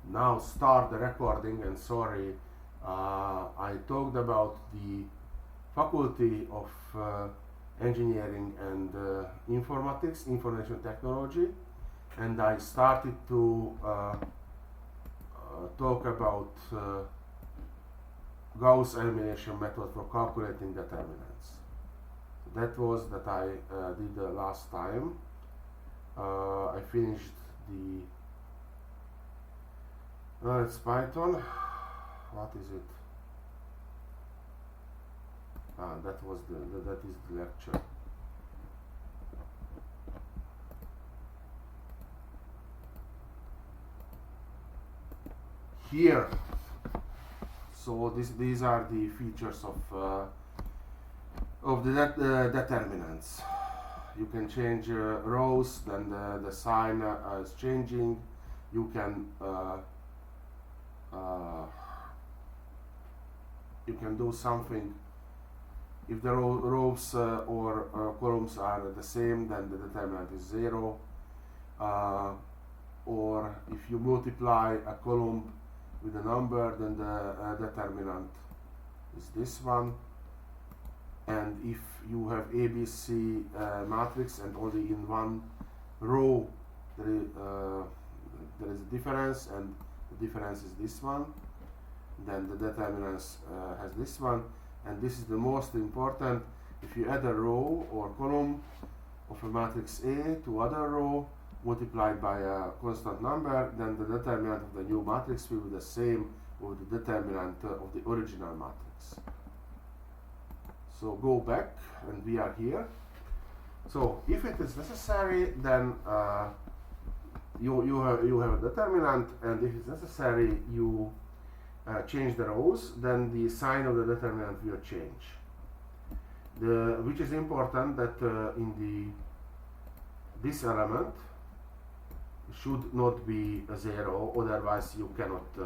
now start the recording, and sorry, I talked about the Faculty of Engineering and Informatics, Information Technology, and I started to talk about Gauss elimination method for calculating determinants. That was that I did last time. I finished the it's Python. What is it? That was that is the lecture. Here. So these are the features of the determinants. You can change rows, then the sign is changing. You can do something. If the rows or columns are the same, then the determinant is 0. Or if you multiply a column with a number, then the determinant is this one. And if you have ABC matrix and only in one row there is a difference, and the difference is this one, then the determinant has this one. And this is the most important. If you add a row or column of a matrix A to other row multiplied by a constant number, then the determinant of the new matrix will be the same with the determinant of the original matrix. So go back, and we are here. So if it is necessary, then you have a determinant, and if it's necessary, you change the rows, then the sign of the determinant will change. Which is important that in this element should not be a 0, otherwise you cannot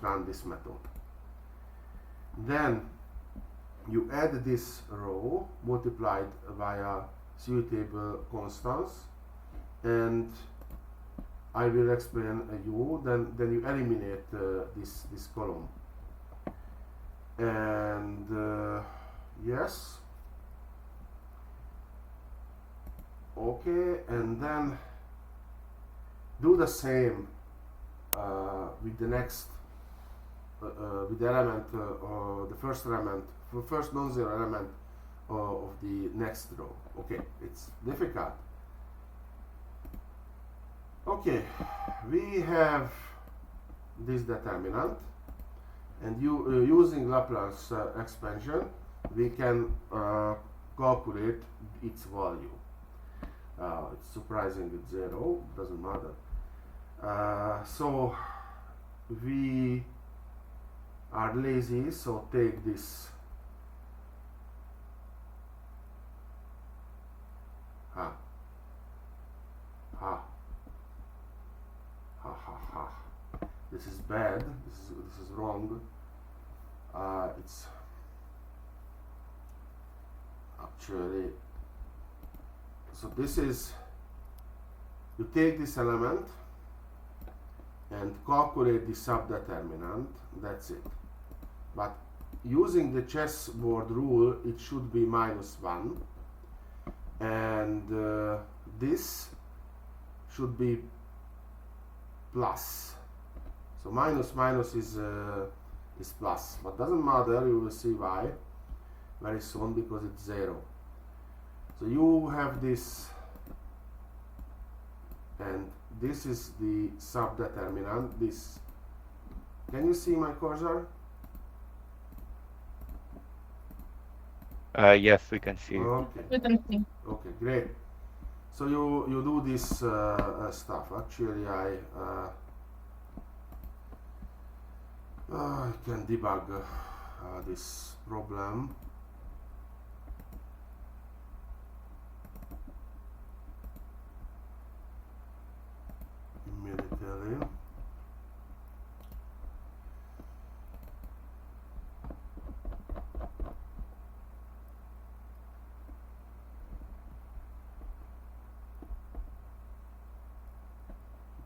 run this method. Then you add this row multiplied via suitable constants, and I will explain you. Then you eliminate this column, and yes, okay, and then do the same with the next with the element the first element, the first non-zero element of the next row. Okay, it's difficult. Okay, we have this determinant, and using Laplace expansion we can calculate its value. It's surprising it's 0, doesn't matter. So we are lazy, so take this this is bad, this is wrong. It's actually, so this is, you take this element and calculate the subdeterminant, that's it. But using the chessboard rule, it should be -1, and this should be plus. So minus is plus, but doesn't matter, you will see why very soon, because it's 0. So you have this, and this is the subdeterminant. This, can you see my cursor? Yes, we can see. Okay. Okay, great. So you do this stuff. Actually, I can debug this problem. Immediately.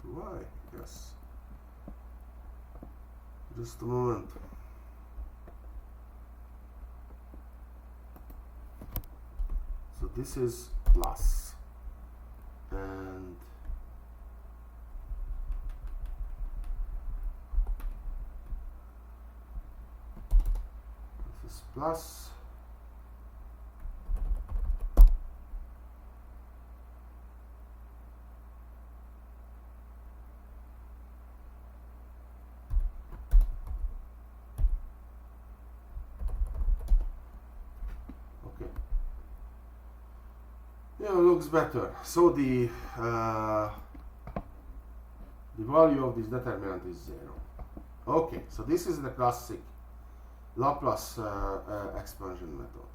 Do I? Yes. Just a moment. So this is plus, and this is plus. Yeah, looks better. So the value of this determinant is 0. Okay, so this is the classic Laplace expansion method.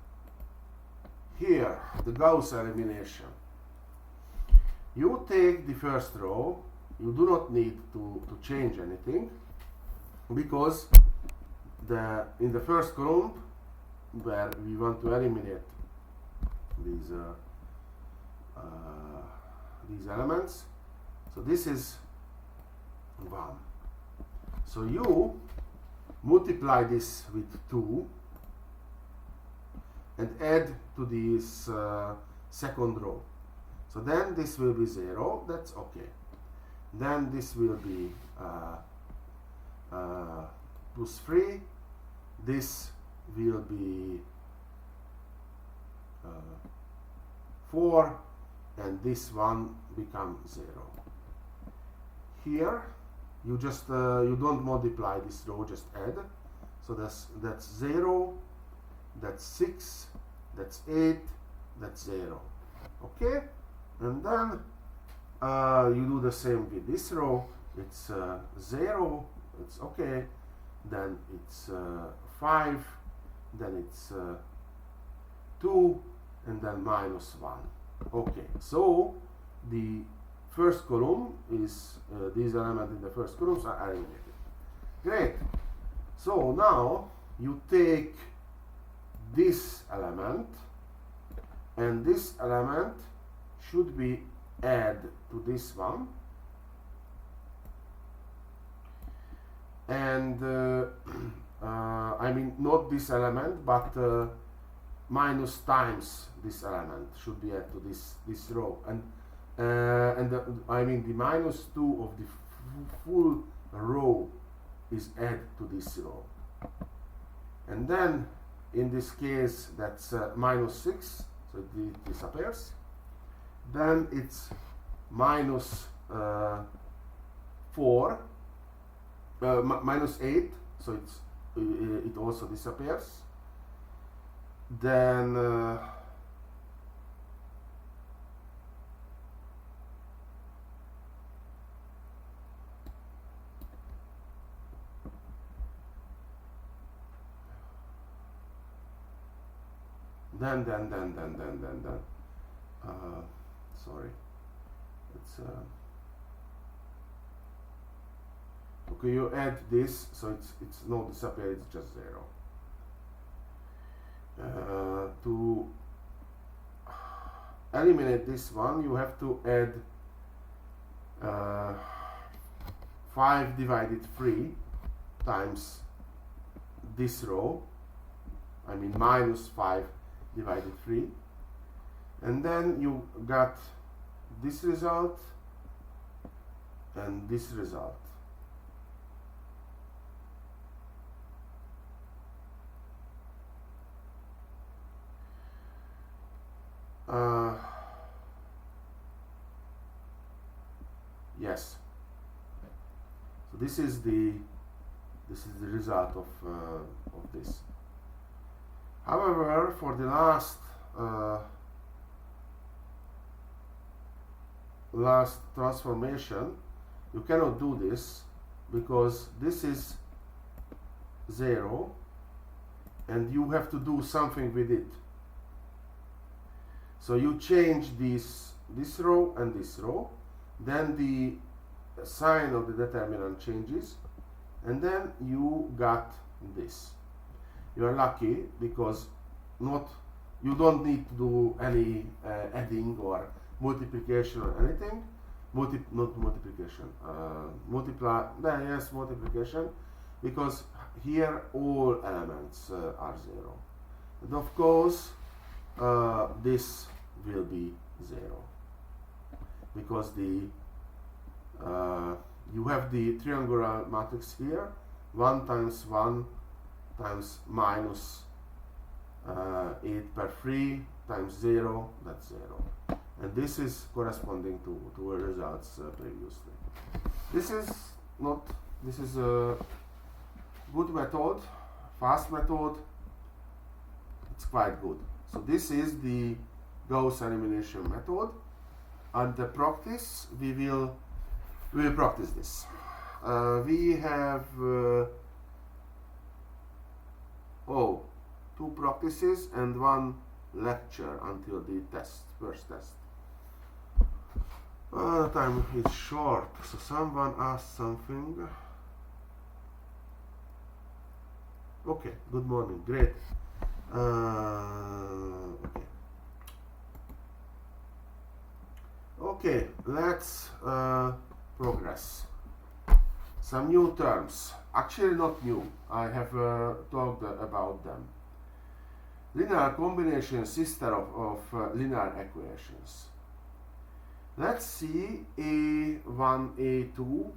Here, the Gauss elimination. You take the first row, you do not need to change anything, because in the first column, where we want to eliminate these elements, so this is 1. So you multiply this with 2 and add to this second row. So then this will be 0, that's okay. Then this will be plus 3, this will be 4, and this one becomes 0. Here you just you don't multiply this row, just add. So that's 0, that's 6, that's 8, that's 0. Okay, and then you do the same with this row. It's 0, it's okay, then it's 5, then it's 2, and then minus 1. Okay, so the first column is these elements in the first columns are eliminated. Great. So now you take this element, and this element should be added to this one, and I mean not this element, but minus times this element should be added to this row, and I mean the minus 2 of the full row is added to this row, and then in this case that's minus 6, so it disappears. Then it's minus 4, minus 8, so it also disappears. Then sorry, it's okay, you add this, so it's not disappear, it's just 0. To eliminate this one, you have to add 5 divided 3 times this row, I mean minus 5 divided 3, and then you got this result and this result. Yes. So this is the result of this. However, for the last transformation, you cannot do this, because this is 0, and you have to do something with it. So you change this row and this row, then the sign of the determinant changes, and then you got this. You are lucky, because you don't need to do any adding or multiplication or anything. Multiplication. Multiplication, because here all elements are 0. And of course this will be 0 because the you have the triangular matrix here, 1 times 1 times minus 8 per 3 times 0, that's 0. And this is corresponding to our results previously. This is a good method, fast method, it's quite good. So this is the Gauss elimination method, and the practice we will practice this. We have 2 practices and 1 lecture until the first test. The time is short, so someone asked something. Okay, good morning, great. Okay, let's progress. Some new terms, actually not new, I have talked about them. Linear combination system of linear equations. Let's see A1, A2,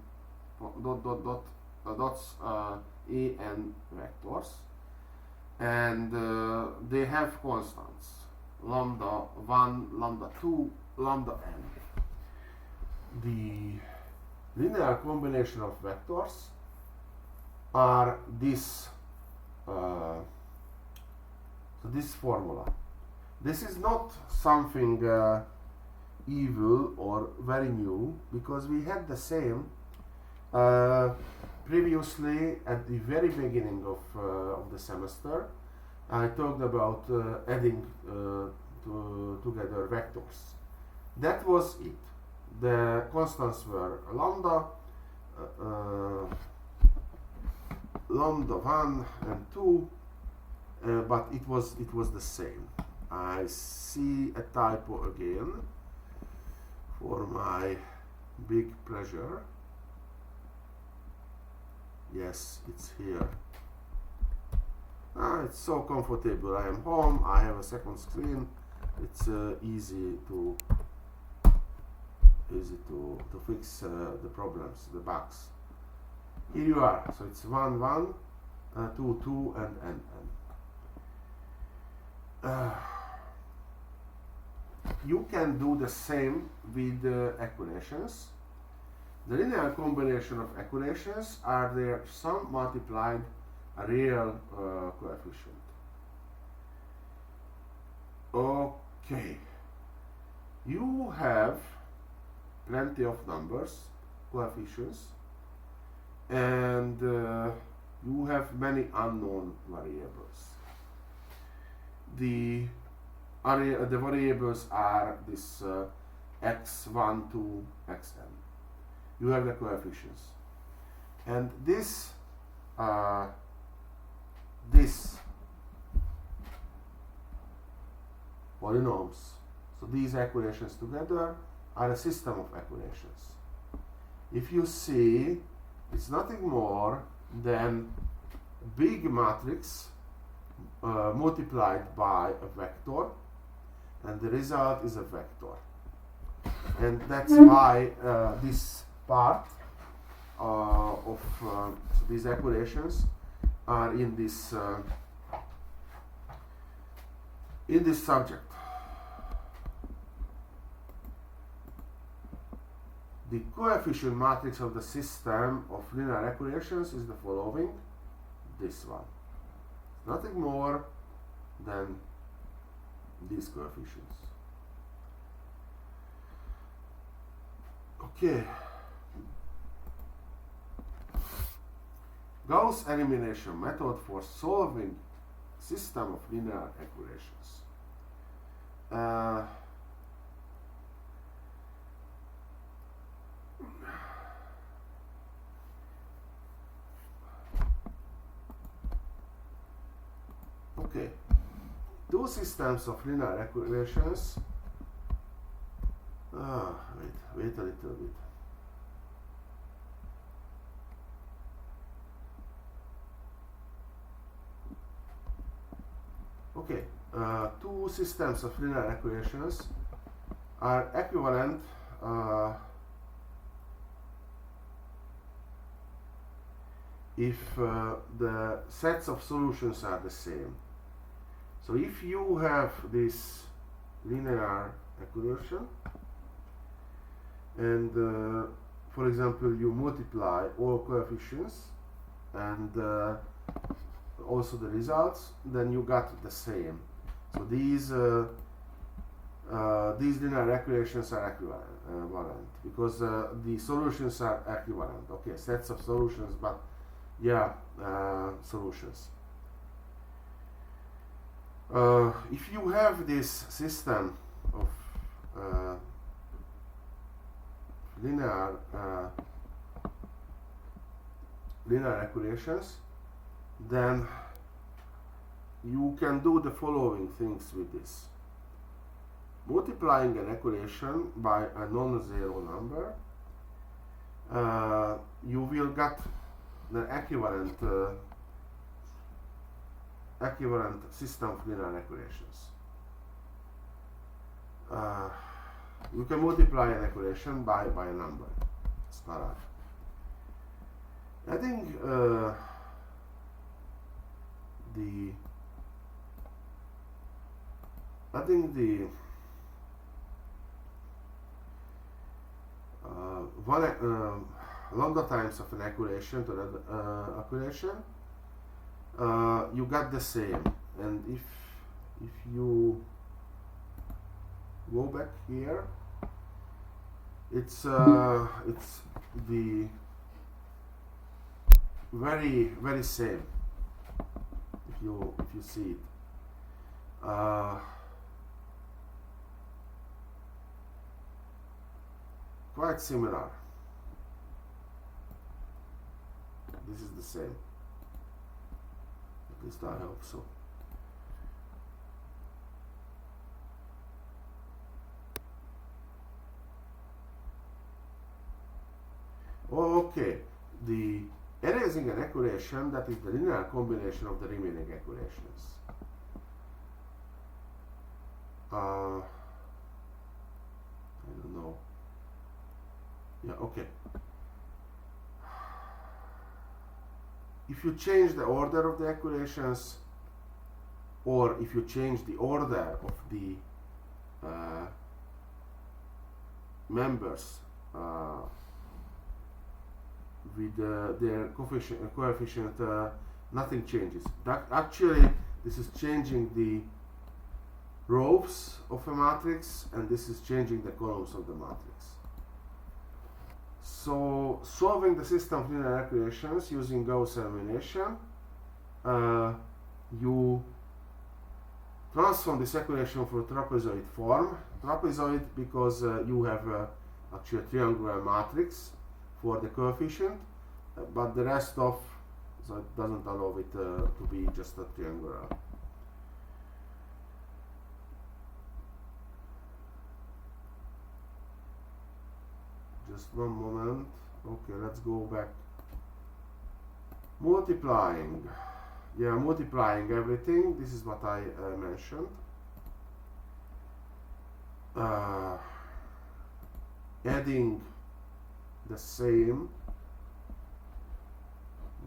dots, an vectors, and they have constants, lambda 1, lambda 2, lambda n. The linear combination of vectors are this this formula. This is not something evil or very new, because we had the same previously at the very beginning of the semester. I talked about adding together vectors. That was it. The constants were lambda, lambda 1 and 2, but it was the same. I see a typo again, for my big pleasure. Yes, it's here. It's so comfortable. I am home, I have a second screen. It's easy to fix the problems, the bugs. Here you are. So it's 1, 1, 2, 2, and n. You can do the same with equations. The linear combination of equations are their sum multiplied a real coefficient. Okay, you have plenty of numbers, coefficients, and you have many unknown variables. The variables are this x1 to xn. You have the coefficients, and this polynomials. So these equations together are a system of equations. If you see, it's nothing more than a big matrix multiplied by a vector, and the result is a vector. And that's why this part of these equations are in this subject. The coefficient matrix of the system of linear equations is the following, this one. Nothing more than these coefficients. Okay. Gauss elimination method for solving system of linear equations. Okay, two systems of linear equations. Wait a little bit. Okay, two systems of linear equations are equivalent if the sets of solutions are the same. So if you have this linear equation and for example you multiply all coefficients and also the results, then you got the same. So these linear equations are equivalent because the solutions are equivalent. Okay, sets of solutions, but yeah, solutions. If you have this system of linear equations, then you can do the following things with this. Multiplying an equation by a non-zero number, you will get the equivalent system of linear equations. You can multiply an equation by a number. Scalar. Adding the lambda times of an equation to that equation, you got the same. And if you go back here, it's the very same. If you see it, quite similar. This is the same. At least I hope so. Okay, the erasing an equation, that is the linear combination of the remaining equations. I don't know. Yeah, okay. If you change the order of the equations, or if you change the order of the members with their coefficient, nothing changes. Actually, this is changing the rows of a matrix, and this is changing the columns of the matrix. So, solving the system of linear equations using Gauss elimination, you transform this equation for trapezoid form. Trapezoid because you have actually a triangular matrix for the coefficient, but the rest of, so it doesn't allow it to be just a triangular. Just one moment. Okay, let's go back. Multiplying. Yeah, multiplying everything. This is what I mentioned. Adding the same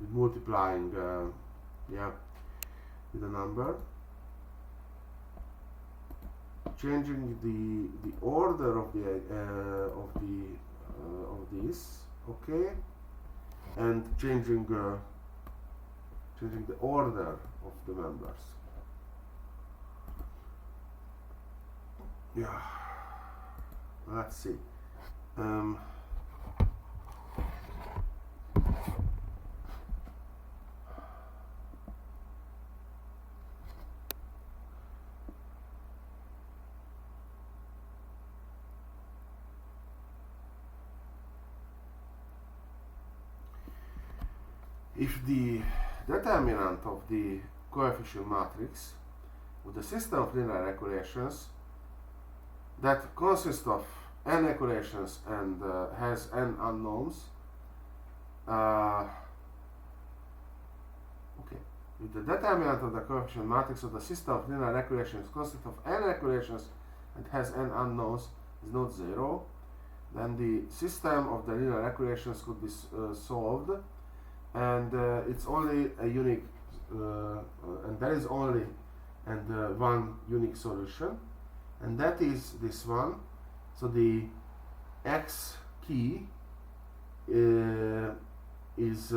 with multiplying, yeah, with a number. Changing the order of these, okay, and changing the order of the members. Yeah, let's see. If the determinant of the coefficient matrix with the system of linear equations that consists of n equations and has n unknowns, okay, if the determinant of the coefficient matrix of the system of linear equations consists of n equations and has n unknowns is not zero, then the system of the linear equations could be solved, and it's only a unique and there is only one unique solution, and that is this one. So the x key is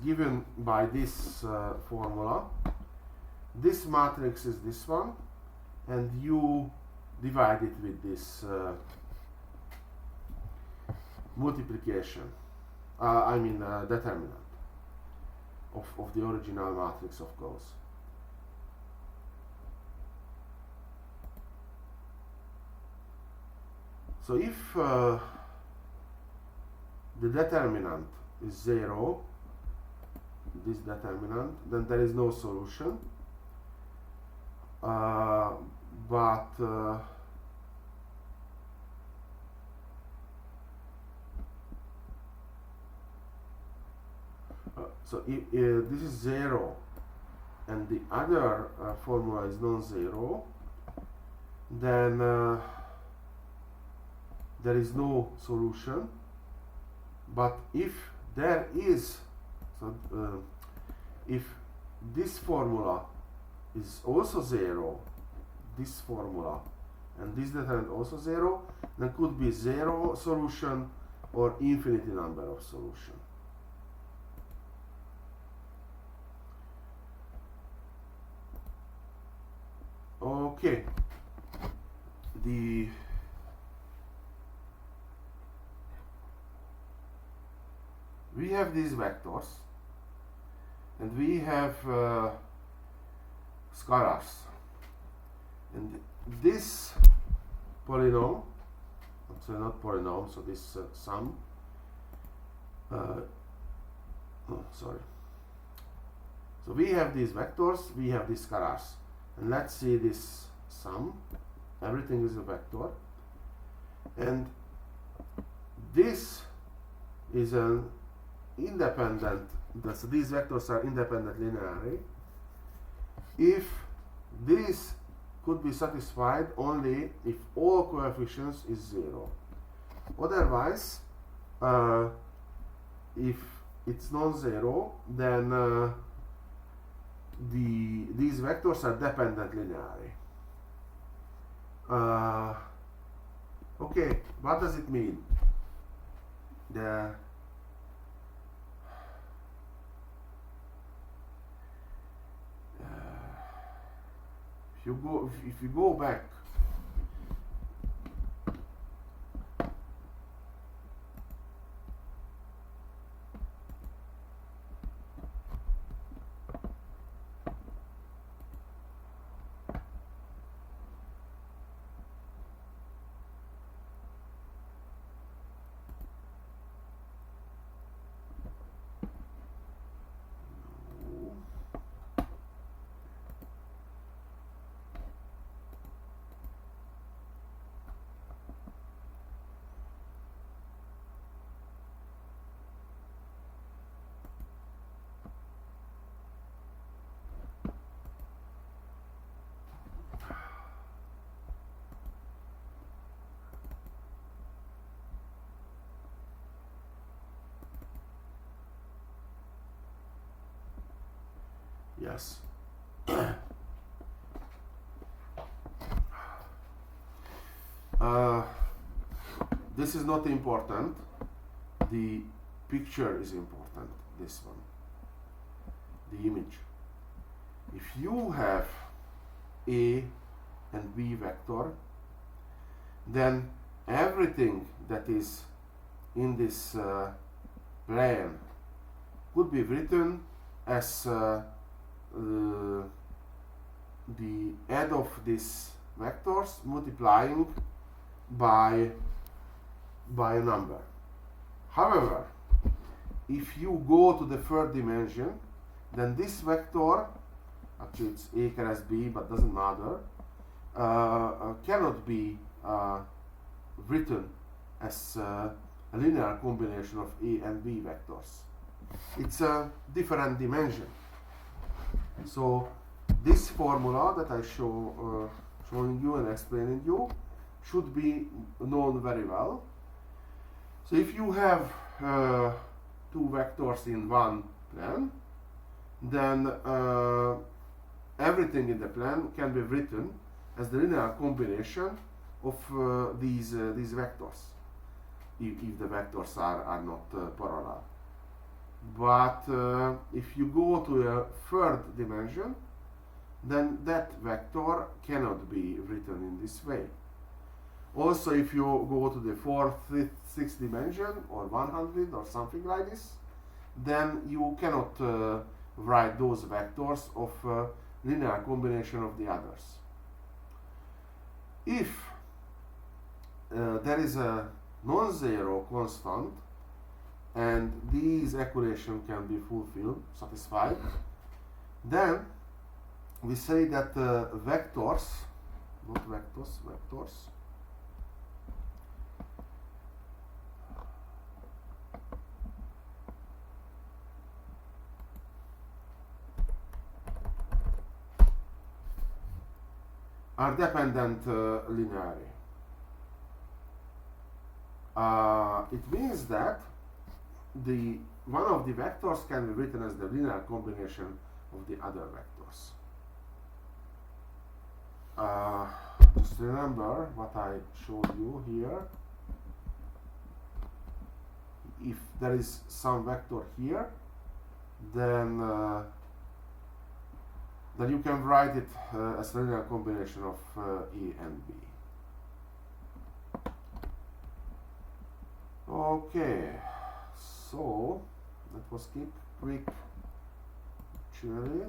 given by this formula. This matrix is this one, and you divide it with this multiplication, determinant of the original matrix, of course. So if the determinant is 0, this determinant, then there is no solution. So if this is 0 and the other formula is non-zero, then there is no solution. But if there is, if this formula is also 0, this formula, and this determinant also 0, then could be 0 solution or infinity number of solution. Okay, we have these vectors, and we have scalars, and this polynomial, so not polynomial, so this sum, so we have these vectors, we have these scalars, and let's see this sum. Everything is a vector, and this is an independent, so these vectors are independent linearly if this could be satisfied only if all coefficients is 0. Otherwise, if it's non-zero, then these vectors are dependent linearly. Okay, what does it mean? If you go back, yes. This is not important. The picture is important, this one, the image. If you have A and B vector, then everything that is in this plane could be written as the add of these vectors multiplying by a number. However, if you go to the third dimension, then this vector, actually it's A cross B, but doesn't matter, cannot be written as a linear combination of A and B vectors. It's a different dimension. So this formula that I showing you and explaining you should be known very well. So if you have two vectors in one plan, then everything in the plan can be written as the linear combination of these vectors, if the vectors are not parallel. But if you go to a third dimension, then that vector cannot be written in this way. Also, if you go to the fourth, fifth, sixth dimension, or 100 or something like this, then you cannot write those vectors of linear combination of the others. If there is a non-zero constant and these equations can be satisfied, then we say that vectors are dependent linearly. It means that one of the vectors can be written as the linear combination of the other vectors. Just remember what I showed you here. If there is some vector here, then you can write it as a linear combination of A and B. Okay, so that was quick actually.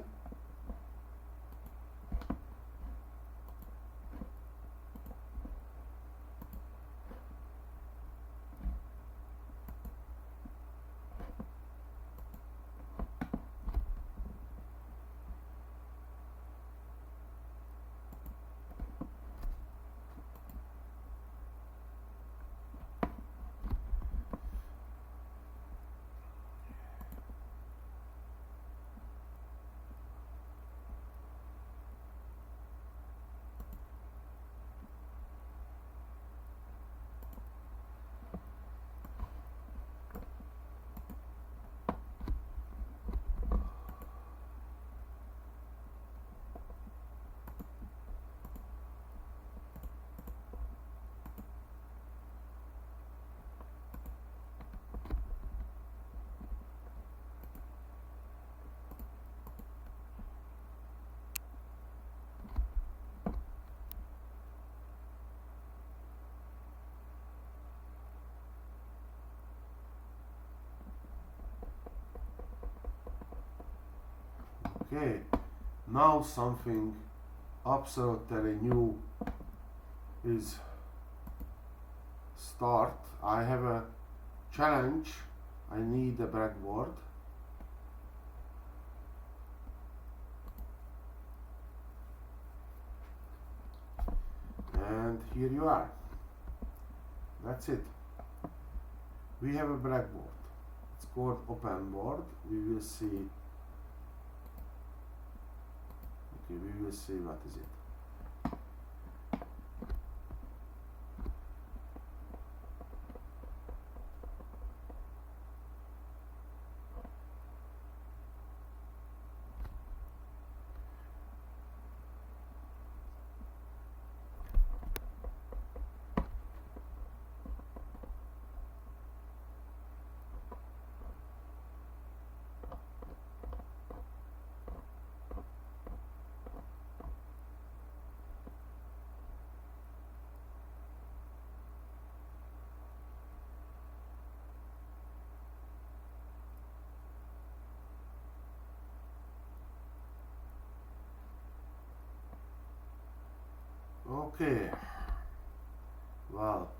Okay, now something absolutely new is start. I have a challenge. I need a blackboard. And here you are. That's it. We have a blackboard. It's called open board. We will see. Okay, we will see what is it. Okay, well,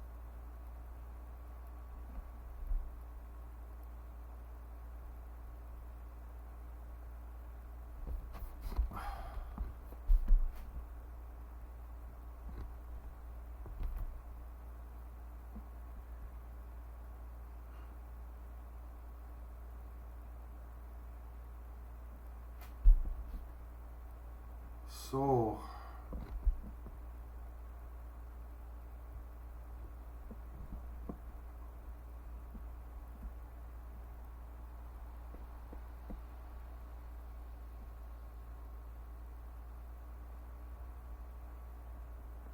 So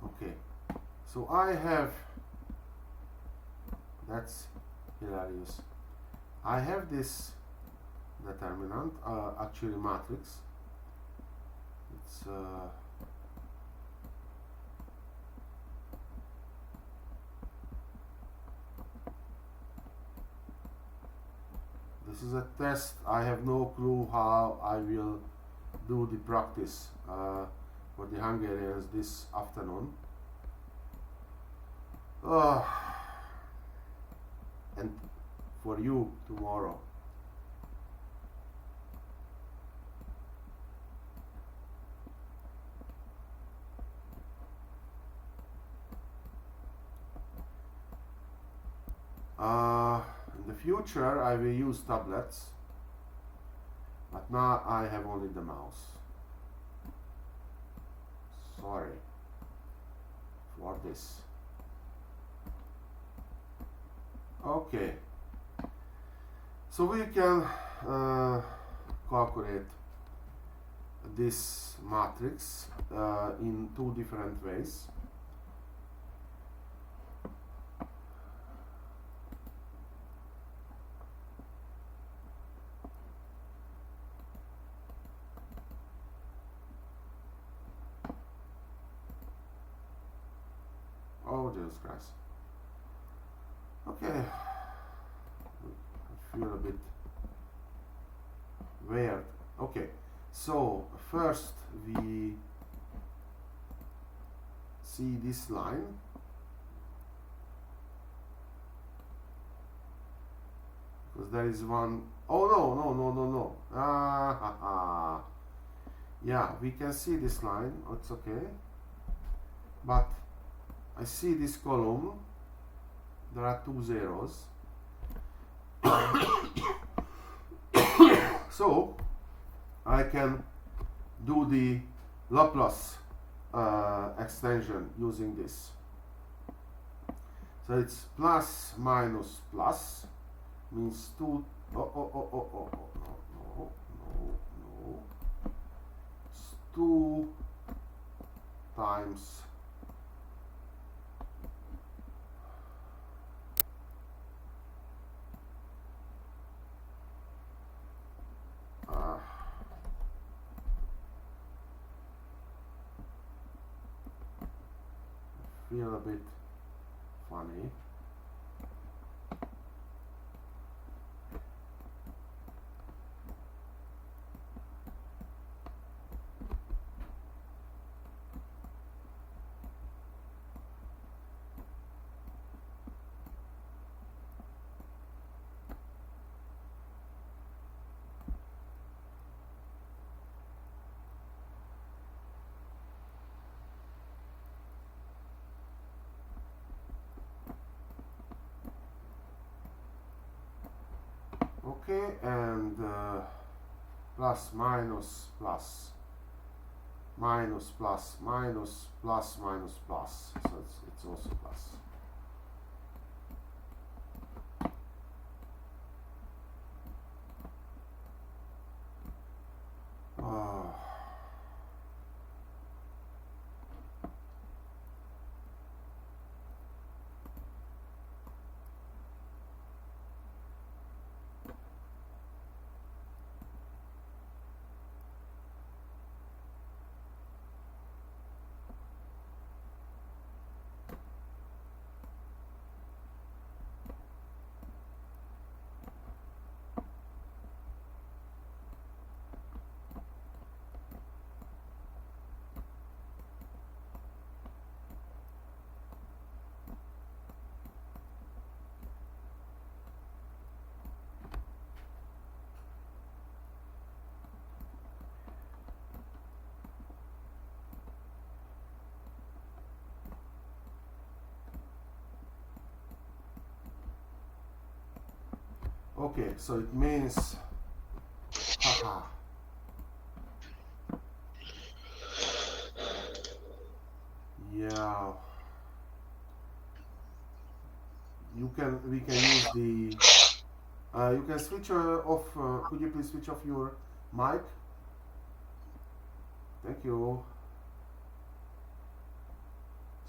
okay, so I have, that's hilarious, I have this determinant, actually matrix. It's this is a test. I have no clue how I will do the practice for the Hungarians this afternoon. And for you tomorrow. In the future I will use tablets, but now I have only the mouse. Sorry for this. Okay, so we can calculate this matrix in two different ways. Oh, Jesus Christ. Okay, I feel a bit weird. Okay, so first we see this line. Because there is one, oh no. Yeah, we can see this line, it's okay. But I see this column, there are two zeros. So I can do the Laplace extension using this. So it's plus minus plus means two. No. It's 2 times feel a bit funny. Okay, and plus minus plus minus plus minus plus minus plus, so it's also plus. Okay, so it means, haha. Yeah. We can use the. You can switch off. Could you please switch off your mic? Thank you.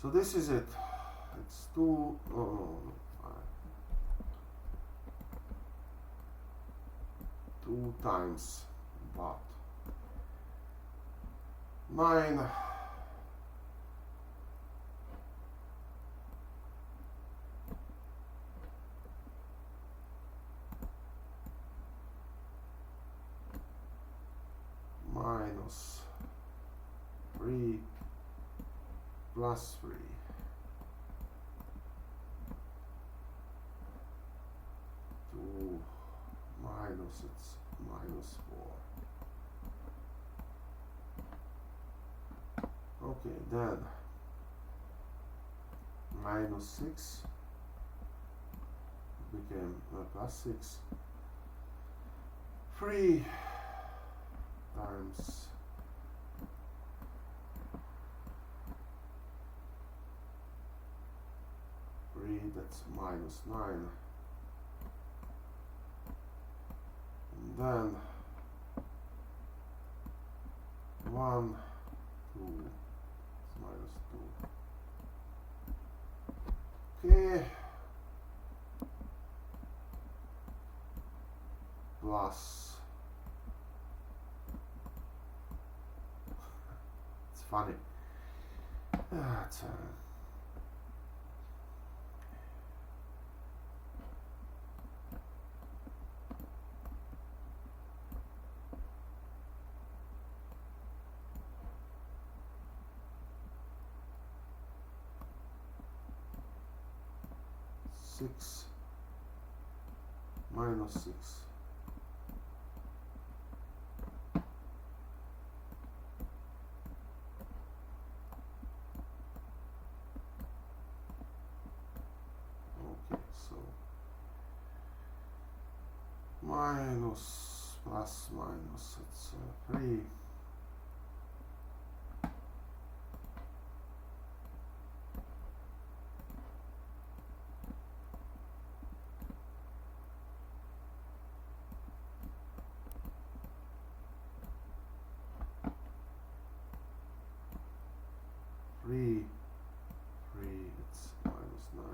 So this is it. It's 2. Oh no, 2 times but 9 minus 3 plus 3 2 minus it's minus 4. Okay, then minus 6 became plus 6. 3 times 3, that's minus 9. And then 1, 2, it's minus 2. Okay. Plus. It's funny. It's, 6 minus 6. Okay, so minus plus minus, it's 3. Three, it's minus 9.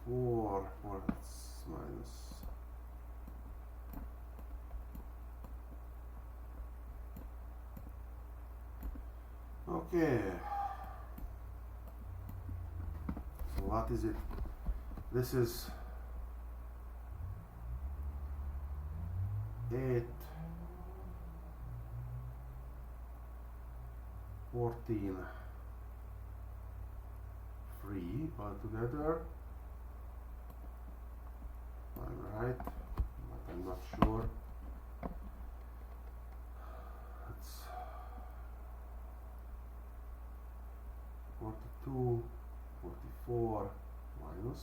4, it's minus. Okay. So what is it? This is 8, 14, 3 altogether. I'm right, but I'm not sure. It's 42, 44 minus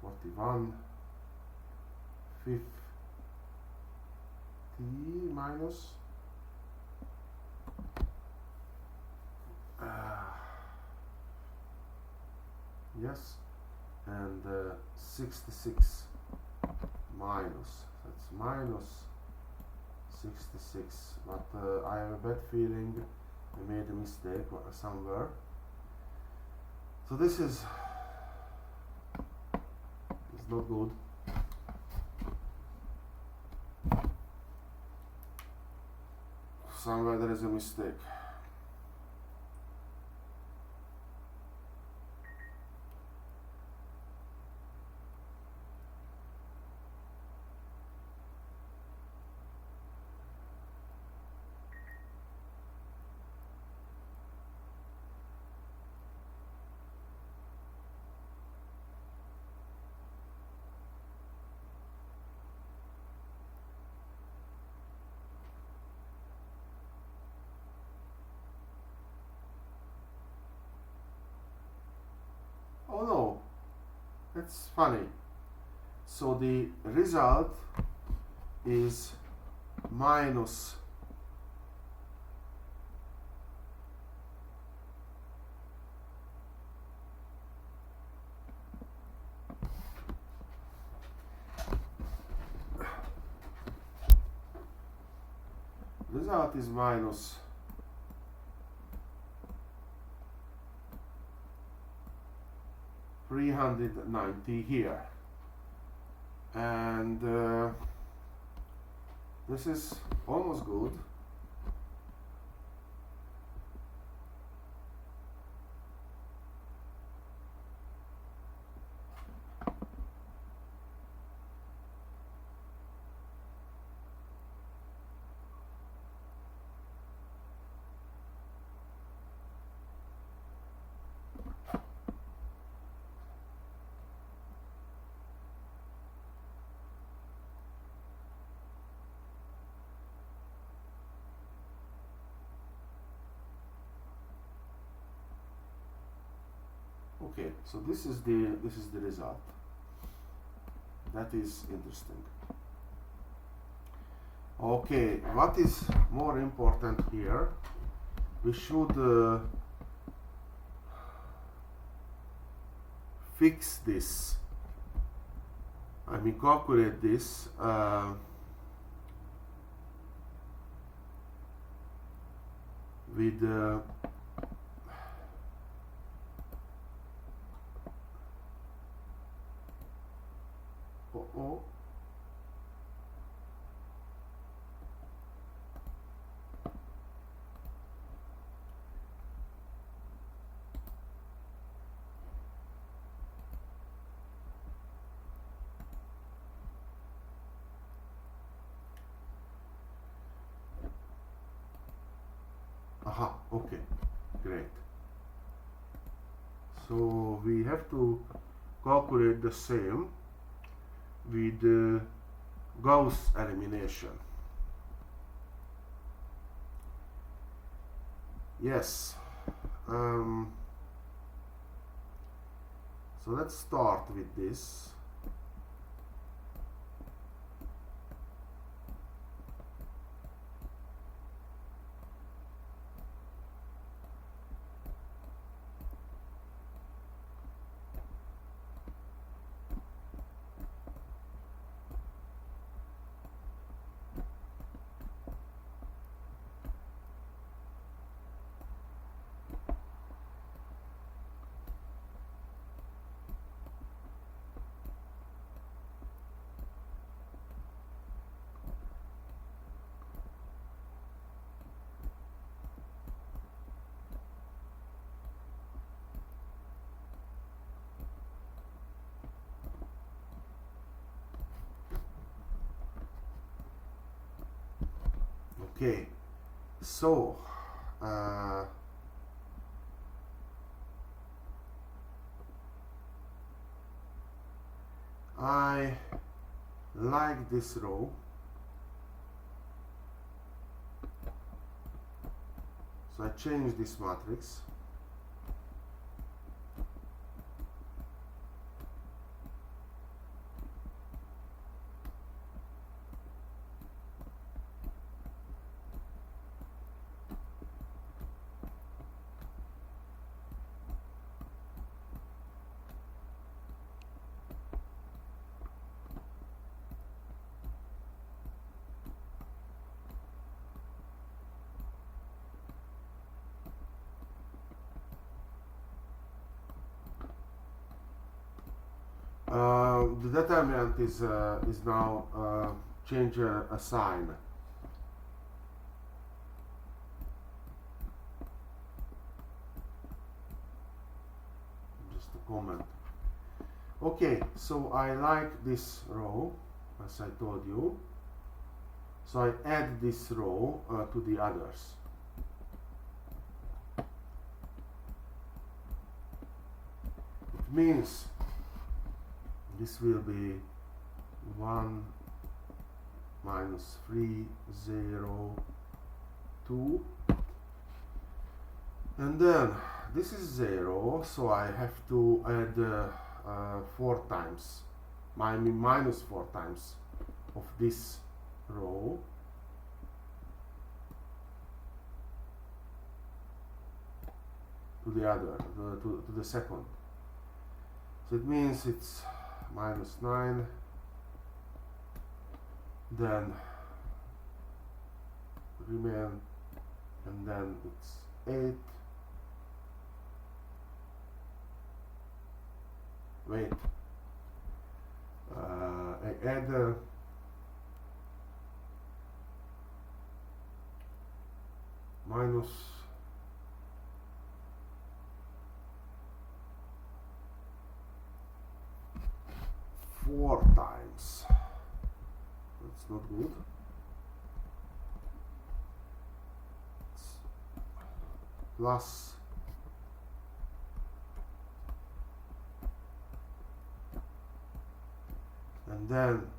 41, 50 minus yes, and 66 minus, that's minus 66, but I have a bad feeling I made a mistake somewhere. So this is not good. Somewhere there is a mistake. Oh no, that's funny. So the result is minus result is minus 390 here, and this is almost good. Okay, so this is the result. That is interesting. Okay, what is more important here? We should fix this. I mean, calculate this with aha, okay, great. So we have to calculate the same with Gauss elimination. Yes. So let's start with this. Okay, so I like this row, so I change this matrix. The determinant is now change a sign. Just a comment. Okay, so I like this row, as I told you. So I add this row to the others. It means this will be 1 minus 3, 0, 2. And then this is 0, so I have to add 4 times, I mean minus 4 times of this row to the other, to the second. So it means it's -9, then remain, and then it's 8. Wait, I add minus four times. That's not good. It's plus and then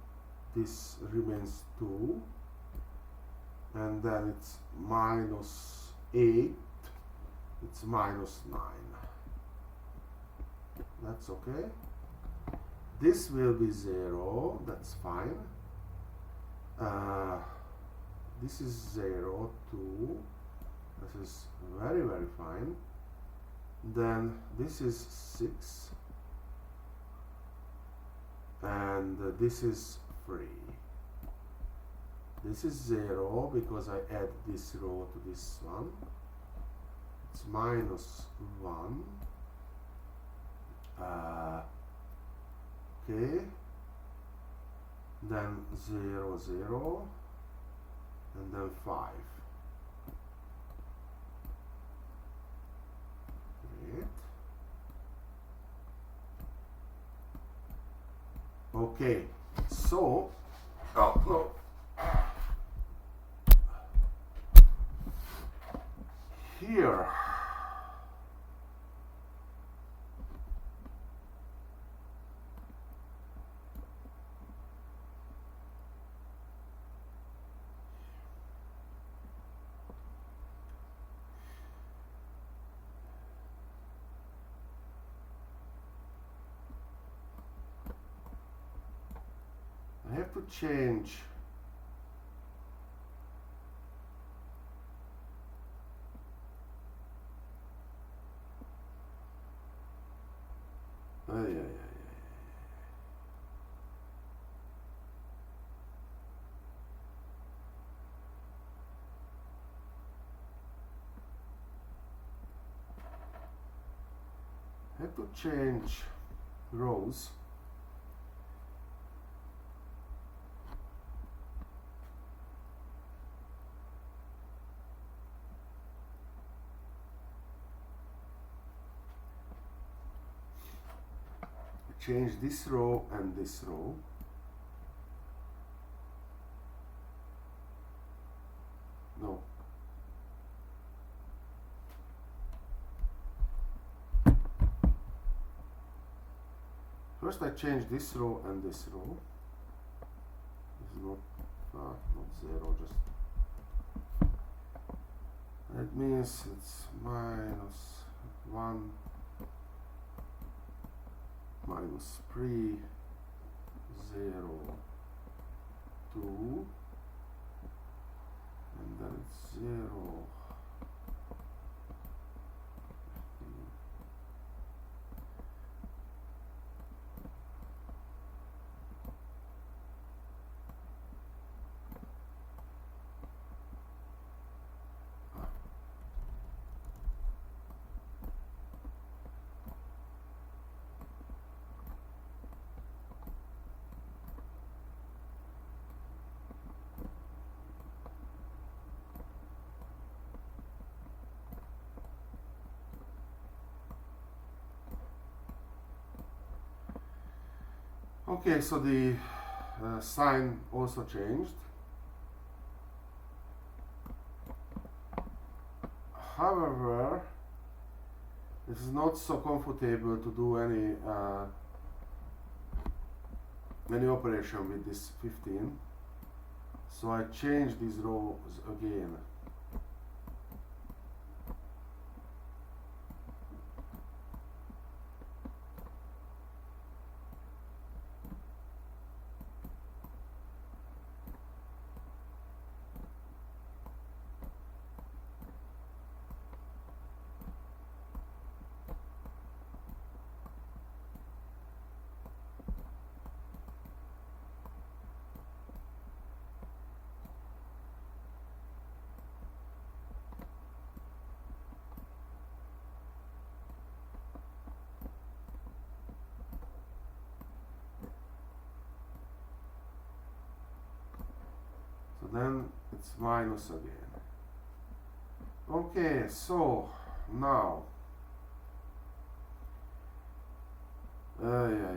this remains 2, and then it's -8, it's -9. That's okay. This will be 0, that's fine. This is 0, 2, this is very, very fine. Then this is 6, and this is 3. This is 0 because I add this row to this one. It's -1. Okay. Then 0, 0, and then 5. Great. Okay, so, oh no. Here, I have to change I have to change rows. Change this row and this row. No. First I change this row and this row. This is not 0, just that means it's -1 -3 0 2, and then it's 0 Okay, so the sign also changed. However, it is not so comfortable to do any operation with this 15. So I change these rows again. then it's minus again. Okay, so now yeah.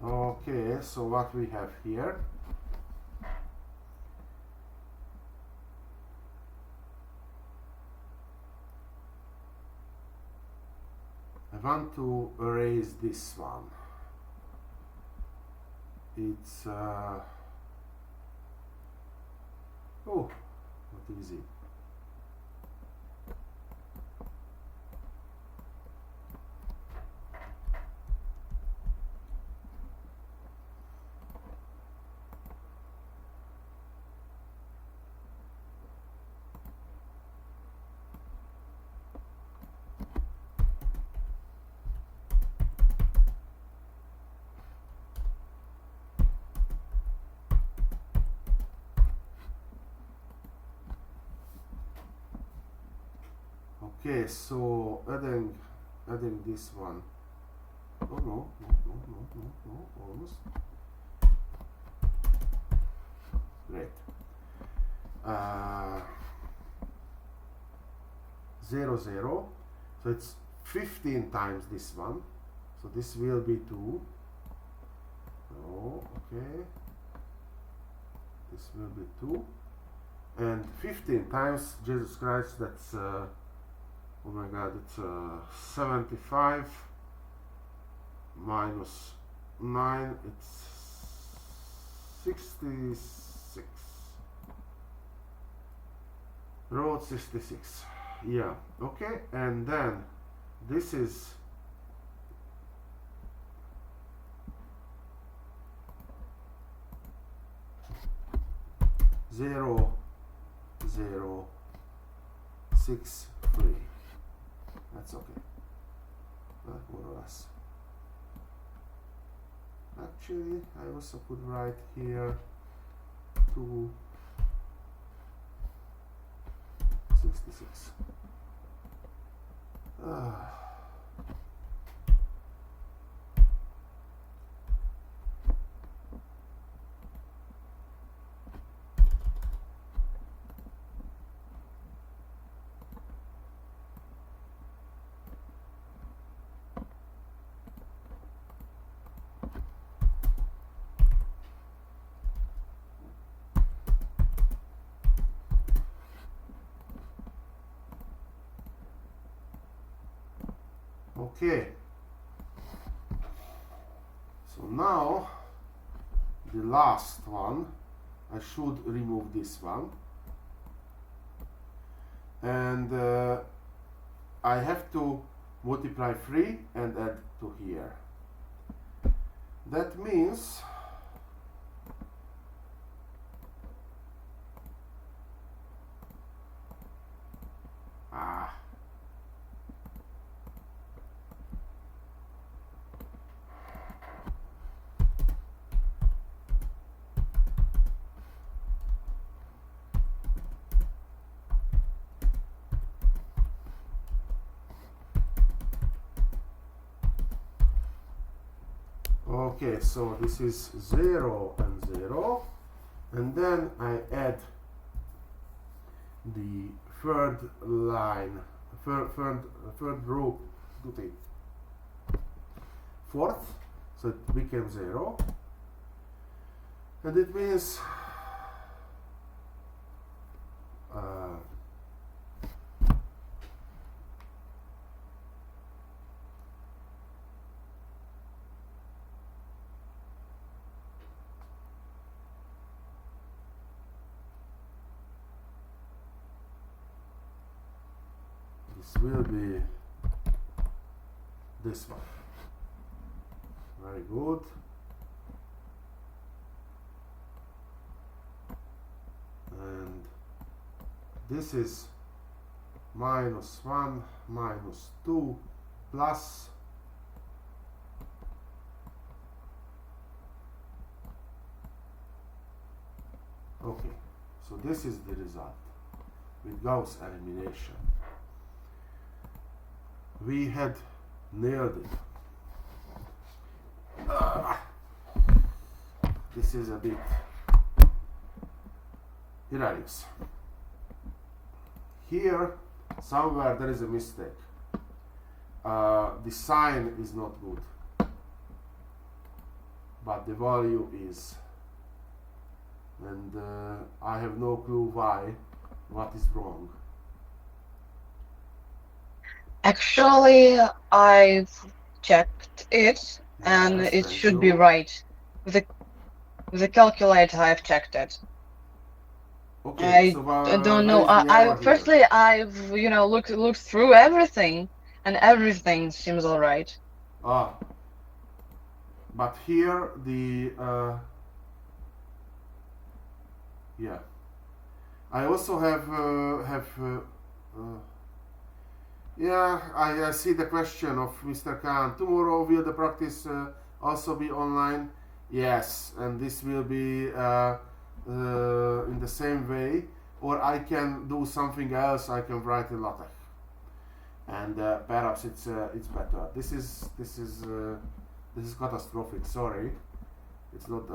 Okay, so what we have here? I want to erase this one. It's oh, not easy. Okay, so adding this one. Oh no, almost. Great. 0, 0. So it's 15 times this one. So this will be 2. Oh, okay. This will be 2. And 15 times Jesus Christ, that's oh my god, it's 75 minus 9, it's 66. Road 66. Yeah, okay, and then this is zero, 0, 6, 3. That's okay. More or less. Actually, I also could write here 2, 66. Okay. now the last one, I should remove this one, and I have to multiply 3 and add to here. That means okay, so this is 0 and 0, and then I add the third line, third row to the fourth, so it became 0, and it means this will be this one. Very good. And this is -1, -2, plus okay, so this is the result with Gauss elimination. We had nailed it. This is a bit hilarious. Here, somewhere there is a mistake. The sign is not good, but the value is, and I have no clue why, what is wrong. Actually, I've checked it, and Yes, it thank should be you. right. With the calculator, I've checked it. Okay, so I don't where know. is the error here? Firstly, I've looked through everything, and everything seems all right. But here the yeah, I also have yeah, I see the question of Mr. Khan. Tomorrow will the practice also be online? Yes, and this will be in the same way, or I can do something else. I can write in LaTeX, and perhaps it's better. This is catastrophic. Sorry, it's not.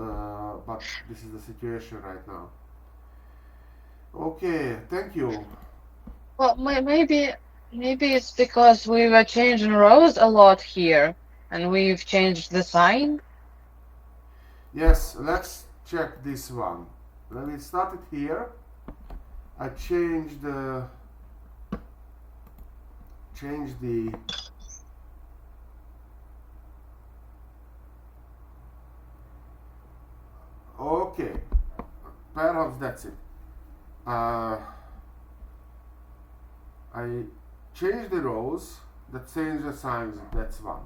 But this is the situation right now. Okay, thank you. Well, maybe it's because we were changing rows a lot here, and we've changed the sign. Yes, let's check this one. When we started here, I changed the okay, perhaps that's it. I changed the rows, that changed the signs, that's one.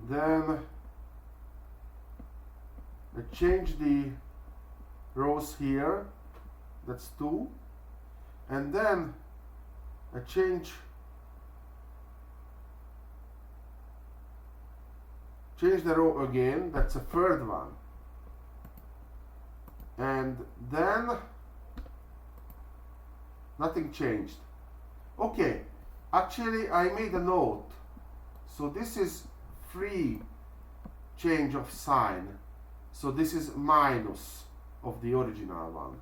Then I change the rows here, that's 2, and then I change the row again, that's a third one, and then nothing changed. Okay, actually I made a note, so this is free change of sign. So this is minus of the original one.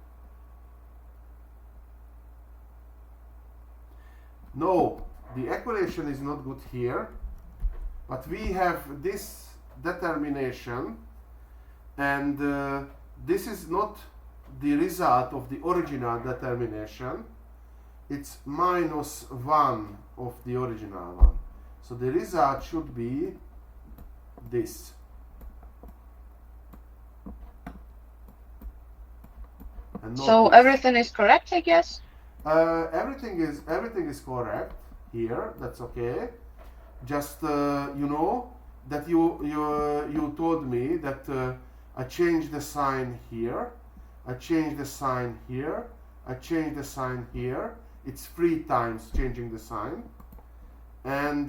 No, the equation is not good here, but we have this determination, and this is not the result of the original determination. It's -1 of the original one. So the result should be this. And So notice everything is correct, I guess? everything is correct here. That's okay. Just you know that you told me that I changed the sign here, I changed the sign here, I changed the sign here. It's 3 times changing the sign, and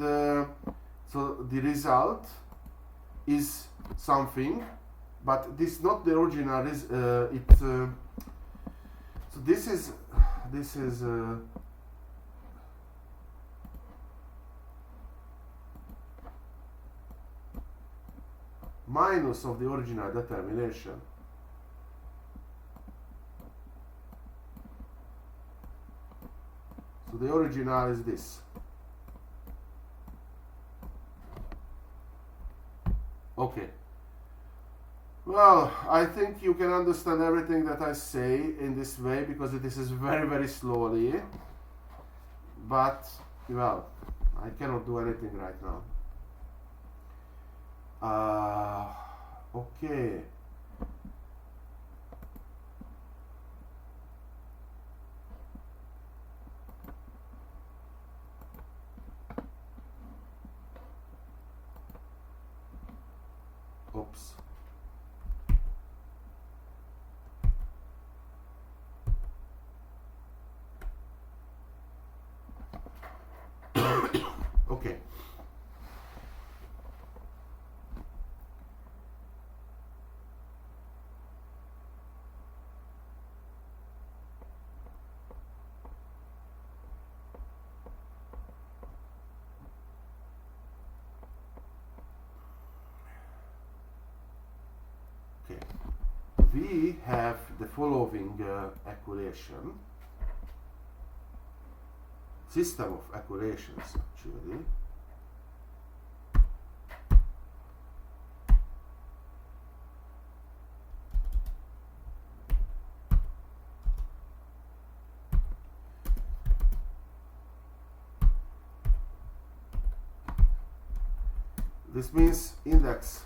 so the result is something, but this is not the original. So this is minus of the original determination. So the original is this. Okay. Well, I think you can understand everything that I say in this way because this is very, very slowly. But, well, I cannot do anything right now. Okay. Oops. Okay. Okay. We have the following equation. System of equations actually. This means index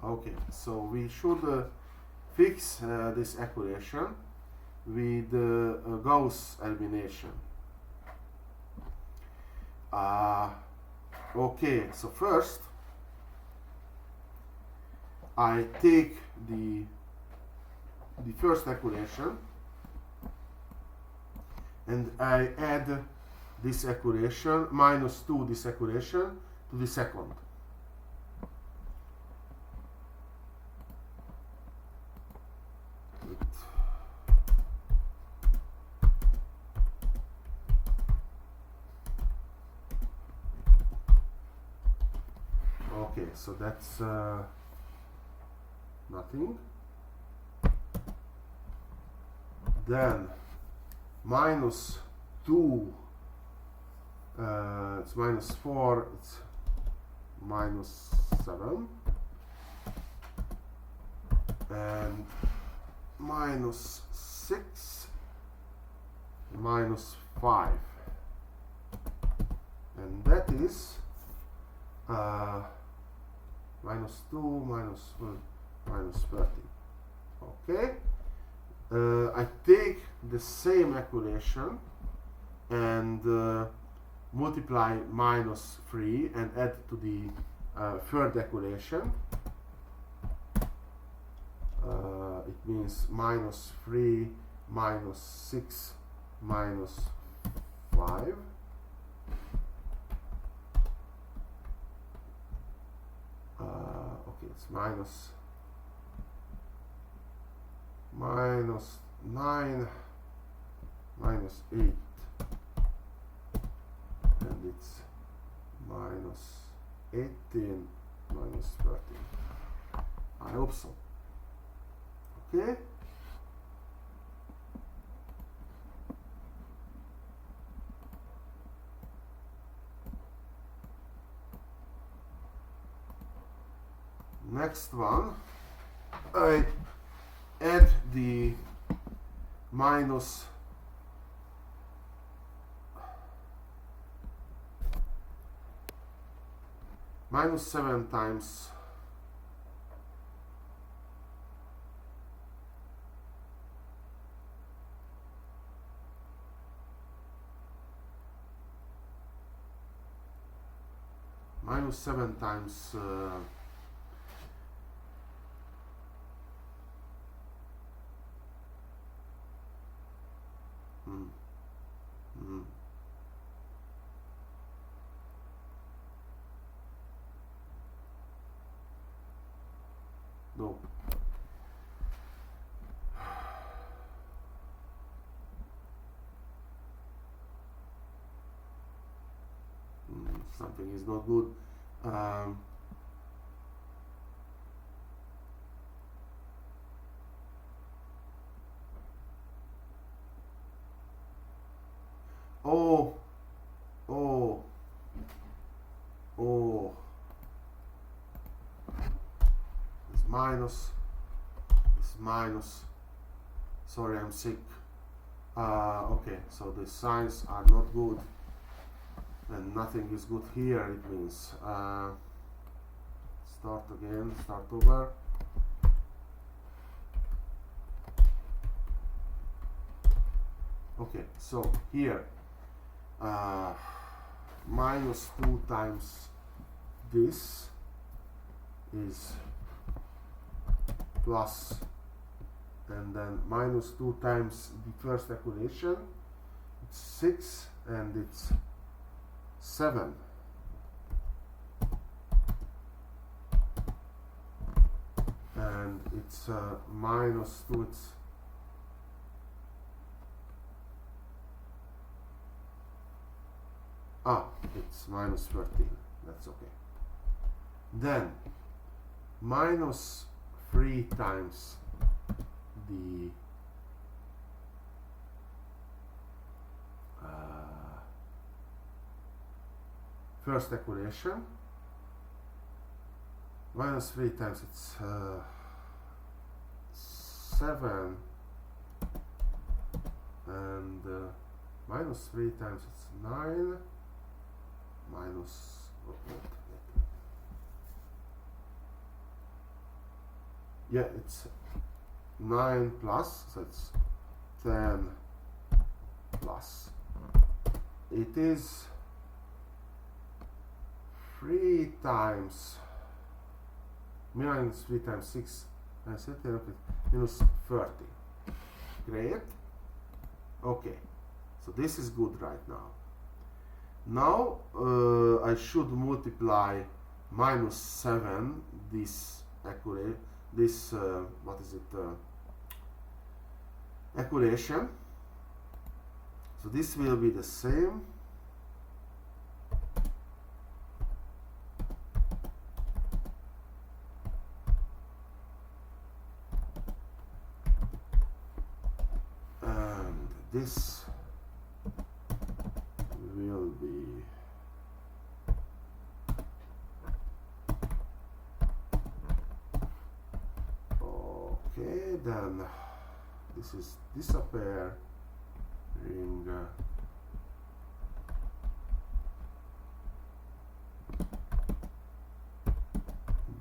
Okay, so we should fix this equation with Gauss elimination. Okay, so first I take the first equation and I add this equation minus 2 this equation to the second. Okay, so that's nothing. Then minus 2, it's minus 4, it's minus 7, and minus 6 minus 5, and that is minus 2 minus 1 minus 30. Okay, I take the same equation and multiply minus 3 and add to the third equation. It means minus 3 minus 6 minus 5. Okay, it's minus 9 minus 8, and it's minus 18 minus 13. I hope so. Okay. Next one, I add the minus minus 7 times minus 7 times no. Something is not good. Oh, it's minus, sorry, I'm sick. Okay, so the signs are not good and nothing is good here. It means start again, start over. Okay, so here minus 2 times this is plus, and then minus 2 times the first equation, it's 6 and it's 7. And it's minus 2, it's minus 13, that's okay. Then minus 3 times the first equation, minus 3 times it's 7, and minus 3 times it's 9, minus yeah, it's 9 plus, so it's 10 plus. It is 3 times minus 3 times 6 minus 13, okay, minus 30. Great. Okay, so this is good right now. Now I should multiply minus 7 this equation, this what is it, equation. So this will be the same. And this will be okay. Then this is disappear,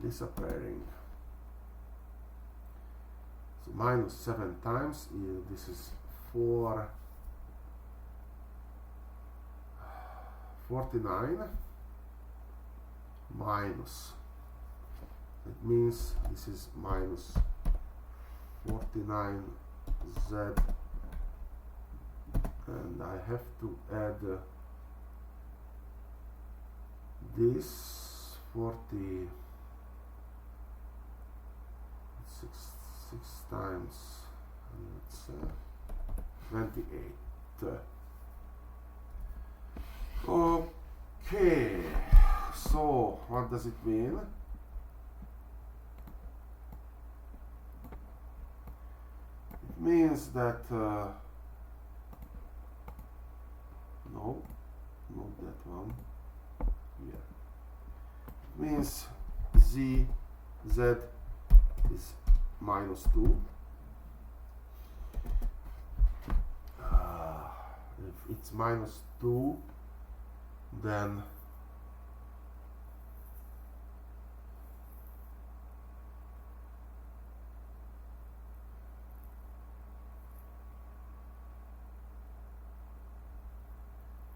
disappearing. So minus 7 times, this is 49 minus, it means this is minus 49z, and I have to add this 6 times, and it's 28. Okay, so what does it mean? It means that no, not that one. Here. It means z is minus 2. If it's minus 2, then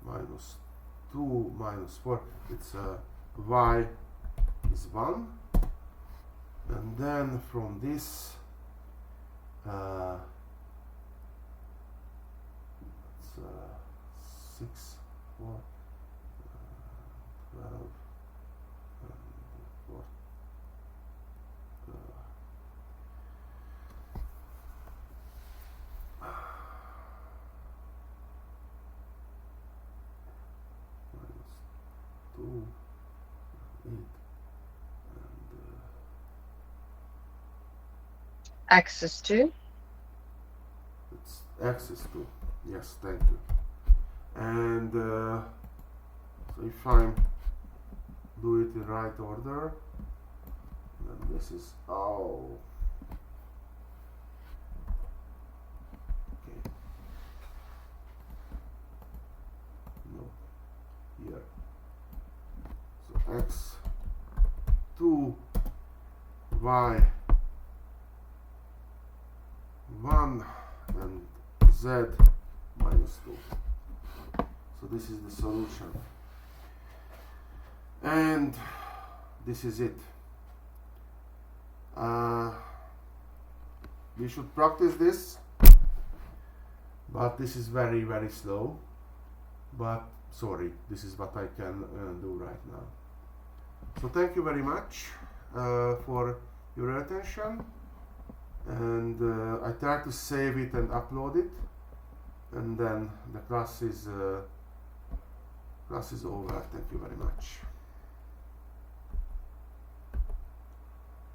minus 2 minus 4, it's y is 1, and then from this it's 6, 4, 12, and 4, minus 2, 8, and X is 2. it's x is 2. Yes, thank you. And so if I do it in right order, then this is okay. No, here. So x 2, y 1, and z minus 2. So this is the solution, and this is it. We should practice this, but this is very slow, but sorry, this is what I can do right now. So thank you very much for your attention, and I try to save it and upload it, and then the class is over. Thank you very much.